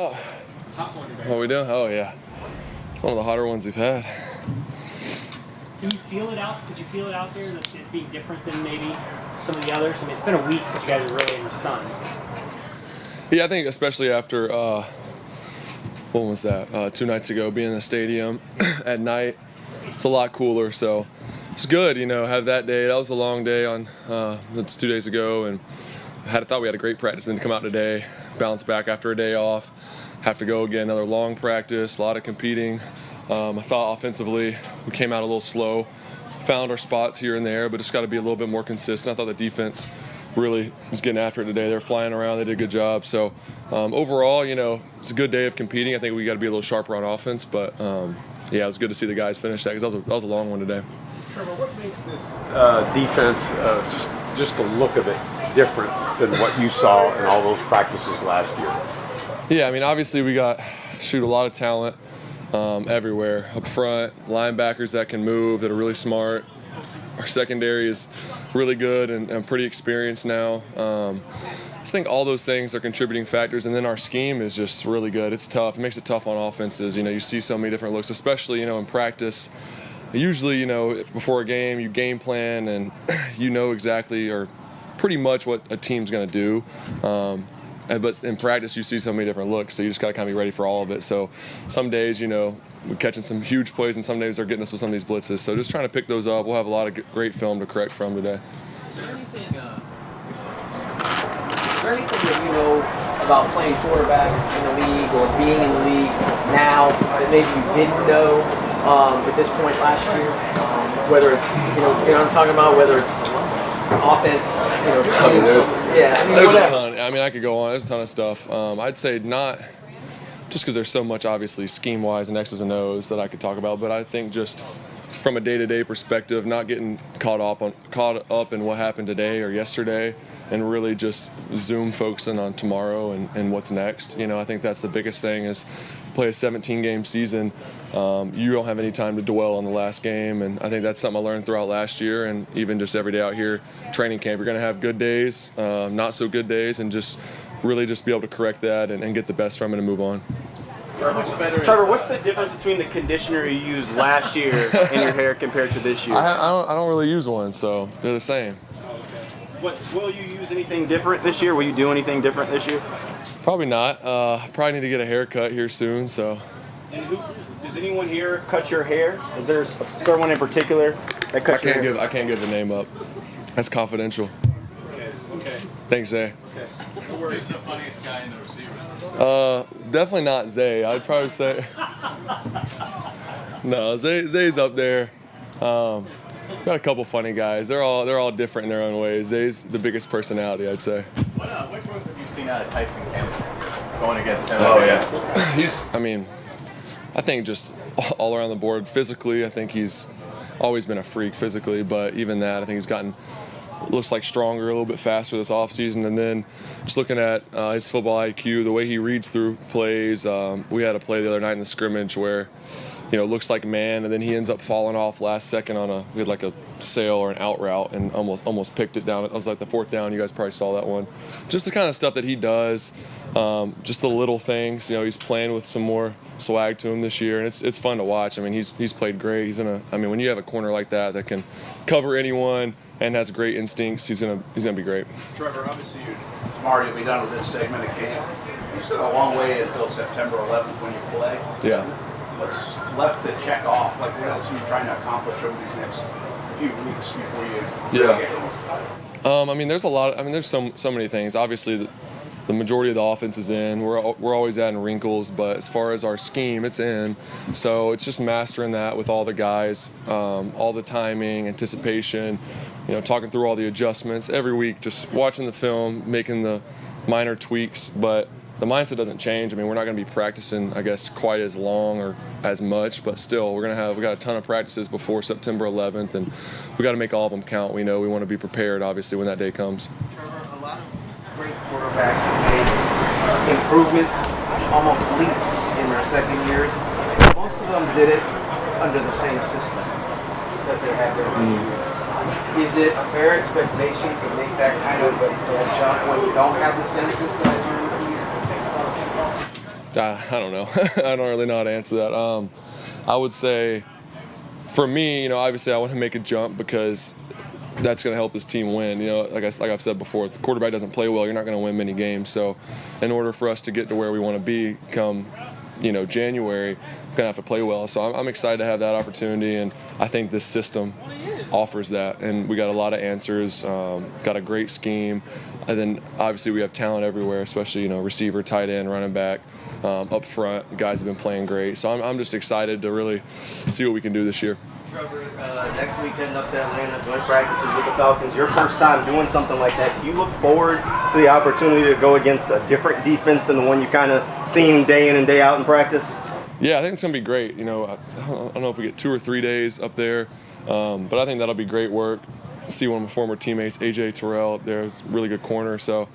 Oh, what are we doing? Oh, yeah. It's one of the hotter ones we've had. Can you feel it out? Could you feel it out there that it's being different than maybe some of the others? I mean, it's been a week since you guys are really in the sun. Yeah, I think especially after, when was that? 2 nights ago, being in the stadium at night, it's a lot cooler. So it's good, have that day. That was a long day that's 2 days ago, and I thought we had a great practice, and then to come out today, bounce back after a day off, have to go again, another long practice, a lot of competing. I thought offensively we came out a little slow, found our spots here and there, but just got to be a little bit more consistent. I thought the defense really was getting after it today. They're flying around. They did a good job. So overall, it's a good day of competing. I think we got to be a little sharper on offense, but yeah, it was good to see the guys finish that because that was a long one today. Trevor, what makes this defense, just the look of it, different than what you saw in all those practices last year? Yeah, I mean, obviously we got a lot of talent everywhere. Up front, linebackers that can move, that are really smart. Our secondary is really good and pretty experienced now. I just think all those things are contributing factors, and then our scheme is just really good. It's tough. It makes it tough on offenses. You see so many different looks, especially, in practice. Usually, before a game, you game plan and you know exactly or pretty much what a team's going to do. But in practice, you see so many different looks, so you just got to kind of be ready for all of it. So some days, we're catching some huge plays, and some days they're getting us with some of these blitzes. So just trying to pick those up. We'll have a lot of great film to correct from today. Is there anything that you know about playing quarterback in the league or being in the league now that maybe you didn't know at this point last year? Whether it's, I'm talking about whether it's offense, I mean, there's whatever. a ton. I mean, I could go on. There's a ton of stuff. I'd say not just because there's so much, obviously, scheme-wise and X's and O's that I could talk about, but I think just from a day-to-day perspective, not getting caught up in what happened today or yesterday, and really just focusing on tomorrow and what's next. I think that's the biggest thing is play a 17-game season. You don't have any time to dwell on the last game, and I think that's something I learned throughout last year and even just every day out here training camp. You're going to have good days, not so good days, and just really just be able to correct that and get the best from it and move on. Trevor, what's the difference between the conditioner you used last year in your hair compared to this year? I don't really use one, so they're the same. Will you use anything different this year? Will you do anything different this year? Probably not. I probably need to get a haircut here soon. So. And does anyone here cut your hair? Is there someone in particular that cuts your hair? I can't give the name up. That's confidential. Okay. Thanks, Zay. Okay. Who's the funniest guy in the receiver? Definitely not Zay. I'd probably say. No, Zay's up there. Got a couple funny guys. They're all different in their own ways. Zay's the biggest personality, I'd say. What growth have you seen out of Tyson Campbell going against him? Oh yeah. I think just all around the board physically. I think he's always been a freak physically, but even that, I think he's looks like stronger, a little bit faster this offseason. And then just looking at his football IQ, the way he reads through plays. We had a play the other night in the scrimmage where, looks like man, and then he ends up falling off last second we had like a sail or an out route and almost picked it down. It was like the 4th down. You guys probably saw that one. Just the kind of stuff that he does, just the little things. He's playing with some more swag to him this year, and it's fun to watch. I mean, he's played great. When you have a corner like that can cover anyone and has great instincts, he's gonna be great. Trevor, obviously tomorrow you'll be done with this segment of camp. You still have a long way until September 11th when you play. Yeah. What's left to check off? Like, what else are you trying to accomplish over these next few weeks before you get home? There's a lot. There's so many things. Obviously, the majority of the offense is in. We're always adding wrinkles, but as far as our scheme, it's in. So it's just mastering that with all the guys, all the timing, anticipation, talking through all the adjustments every week, just watching the film, making the minor tweaks, but the mindset doesn't change. We're not going to be practicing, I guess, quite as long or as much, but still, we got a ton of practices before September 11th, and we got to make all of them count. We know we want to be prepared, obviously, when that day comes. Trevor, a lot of great quarterbacks have made improvements, almost leaps in their second years. Most of them did it under the same system that they had their rookie year. Is it a fair expectation to make that kind of a jump when you don't have the same system as your rookie year? I don't know. I don't really know how to answer that. I would say, for me, obviously I want to make a jump because that's going to help this team win. Like I've said before, if the quarterback doesn't play well, you're not going to win many games. So in order for us to get to where we want to be come, January, we're going to have to play well. So I'm excited to have that opportunity, and I think this system offers that. And we got a lot of answers, got a great scheme, and then obviously we have talent everywhere, especially, receiver, tight end, running back. Up front, the guys have been playing great. So I'm just excited to really see what we can do this year. Trevor, next week heading up to Atlanta, joint practices with the Falcons. Your first time doing something like that. Do you look forward to the opportunity to go against a different defense than the one you kind of seen day in and day out in practice? Yeah, I think it's going to be great. I don't know if we get 2 or 3 days up there, but I think that'll be great work. See one of my former teammates, AJ Terrell, there's a really good corner. So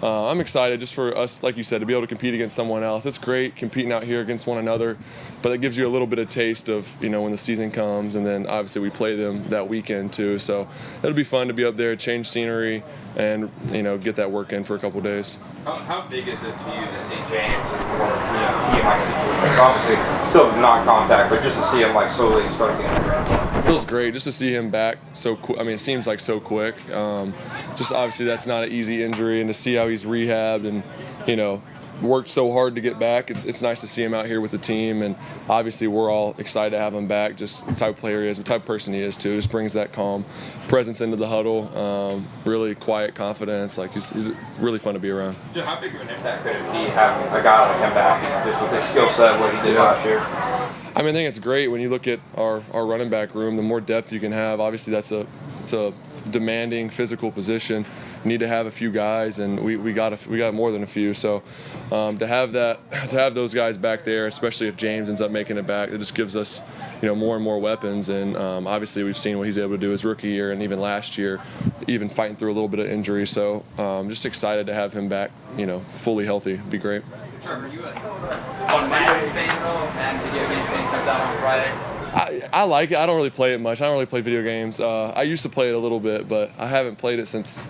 I'm excited just for us, like you said, to be able to compete against someone else. It's great competing out here against one another, but it gives you a little bit of taste of, when the season comes, and then obviously we play them that weekend too. So it'll be fun to be up there, change scenery, and, get that work in for a couple of days. How big is it to you to see James or team like situation? Obviously, still non-contact, but just to see him slowly start getting around. It feels great just to see him back so quick. I mean, it seems like so quick. Just obviously that's not an easy injury, and to see how he's rehabbed and, worked so hard to get back, it's nice to see him out here with the team. And obviously we're all excited to have him back. Just the type of player he is, the type of person he is too. Just brings that calm presence into the huddle. Really quiet confidence. He's really fun to be around. So how big of an impact could it be having a guy like him back, just with his skill set, what he did last year? I think it's great when you look at our running back room. The more depth you can have, obviously it's a demanding physical position. You need to have a few guys, and we got more than a few. So to have those guys back there, especially if James ends up making it back, it just gives us more and more weapons. And obviously we've seen what he's able to do his rookie year and even last year, even fighting through a little bit of injury. So just excited to have him back, fully healthy. It'd be great. Trevor, are you on Madden fan though? Madden video game fan comes out on Friday. I like it. I don't really play it much. I don't really play video games. I used to play it a little bit, but I haven't played it since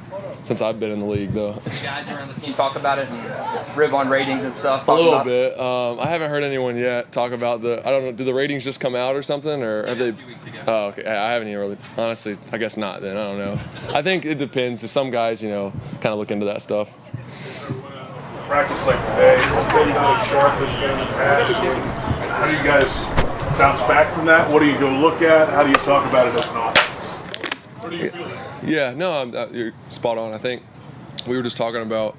I've been in the league, though. You guys around the team talk about it and rib on ratings and stuff? A little bit. I haven't heard anyone yet talk about I don't know, did the ratings just come out or something? Or have they? A few weeks ago. Oh, okay. I haven't even really, honestly, I guess not then. I don't know. I think it depends. Some guys, kind of look into that stuff. Practice like today, it's been not as sharp as been in the past. How do you guys bounce back from that? What do you go look at? How do you talk about it as an offense? Yeah, no, you're spot on. I think we were just talking about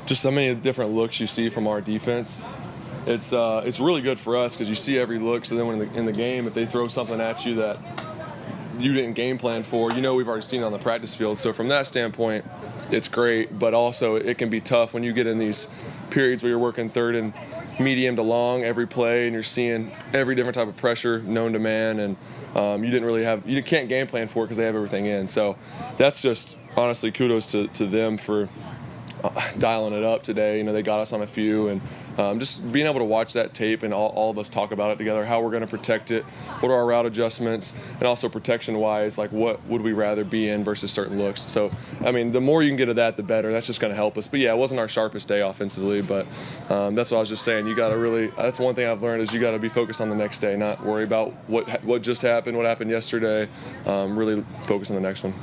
just so many different looks you see from our defense. It's really good for us because you see every look. So then when in the game, if they throw something at you that you didn't game plan for, we've already seen it on the practice field. So from that standpoint, it's great, but also it can be tough when you get in these periods where you're working third and medium to long every play, and you're seeing every different type of pressure known to man, and you can't game plan for it because they have everything in. So that's just honestly kudos to them for dialing it up today. They got us on a few, and just being able to watch that tape and all of us talk about it together, how we're going to protect it, what are our route adjustments, and also protection-wise, what would we rather be in versus certain looks. So, the more you can get of that, the better. That's just going to help us. But, yeah, it wasn't our sharpest day offensively, but that's what I was just saying. You got to that's one thing I've learned is you got to be focused on the next day, not worry about what just happened, what happened yesterday, really focus on the next one.